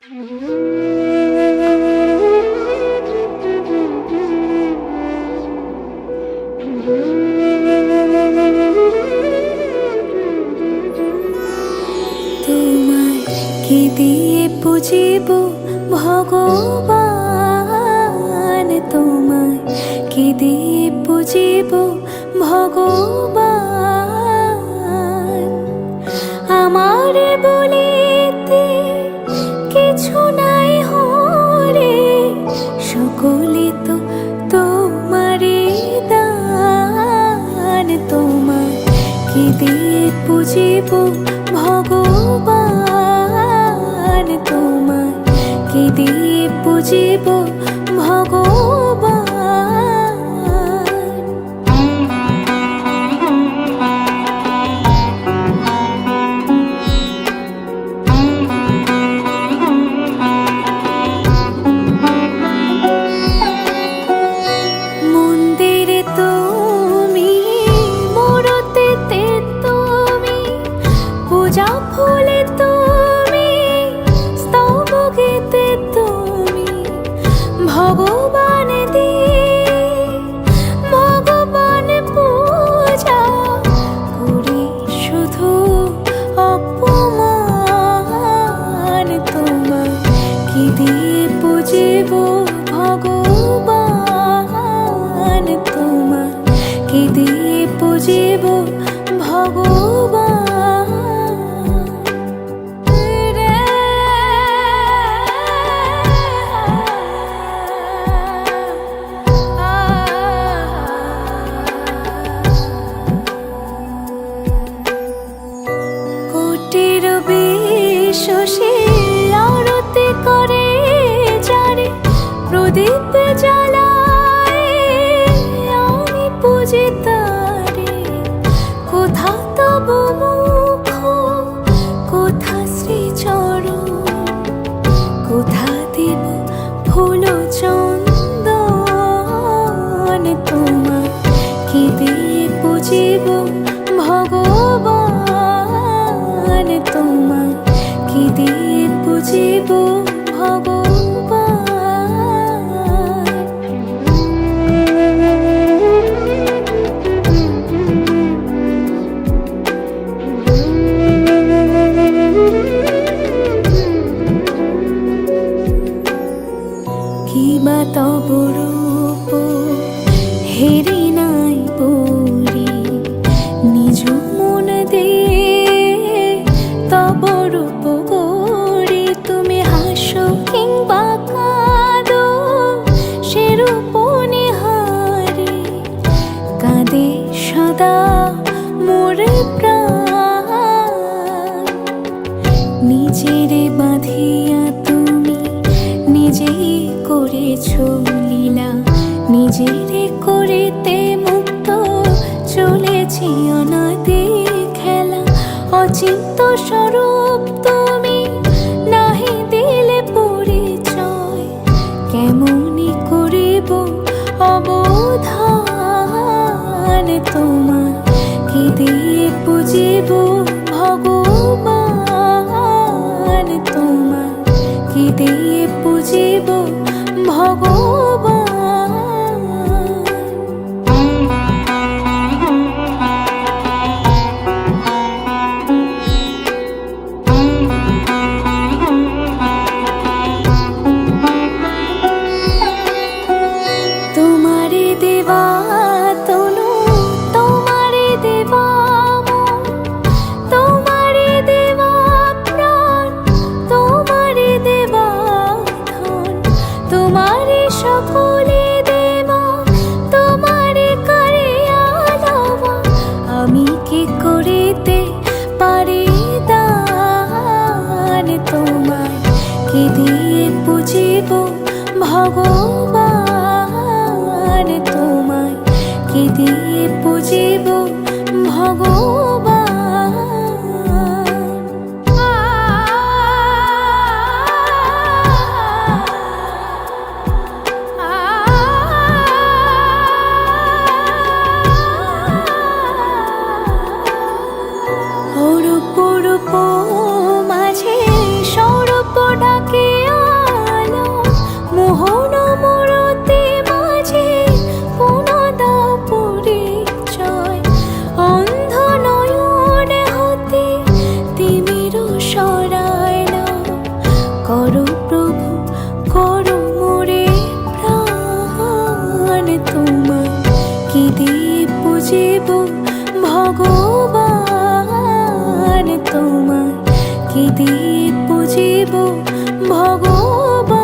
তোমায় কি দিয়ে পুজিব ভগবান, তোমায় কি দিয়ে পুজিব ভগবান। আমার বলিতে কিছু নাই হরে, সকলে তো তোমারই দান। তোমায় কি দিয়ে পুজিব ভগবান, তোমায় কি দিয়ে পুজিব ভগবান। মন্দিরে তুমি, মূরতিতে তুমি, পূজা ফুলে তুমি, স্তব গীতে তুমি, ভগবান দিয়ে ভগবান পূজা করি শুধু অপমান। তোমায় কি দিয়ে পুজিব ভগবান, তোমায় কি দিয়ে পুজিব ভগবান। কোটির বিশ্বসে আরতি করে যারে, প্রদীপ জ্বালায় আমি পুজি তারে। কোথা তব মুখ, কোথা শ্রীচরণ, কোথা দেব ফুল চন্দন। তোমায় কি দিয়ে পুজিব ভগবান, তোমায় কি দিয়ে পুজিব ভগবান। কি বা তব রূপ হেরি নাই পরি, নিজ মন দিয়ে তব রূপ গড়ি। তুমি হাসো কিংবা কাঁদো সে রূপ নিহারে, কাঁদে সদা মোর প্রাণ। নিজেরে বাঁধিয়া তুমি নিজেই করেছ লীলা, নিজেরে করিতে মুক্ত চলেছি অনাদি খেলা। অচিন্ত স্বরূপ তুমি নাহি দিলে পরিচয়, কেমনি করিব অবধান। তোমায় কি দিয়ে পুজিব ভগবান, তোমায় কি দিয়ে পুজিব ভগবান। তোমারে দেবা তনু, তোমারে দেবা মন, তোমারে দেবা প্রাণ, তোমারে দেবা ধন, তোমারে সকলে দেবা, তোমারে কারিয়া লওয়া। আমি কি করিতে পারি দান, তোমায় কি দিয়ে পুজিব ভগবান, তোমায় কি দিয়ে পুজিব ভগবান। অরূপ রূপ মাঝে সৌরভ ডাকে দিব ভগবান।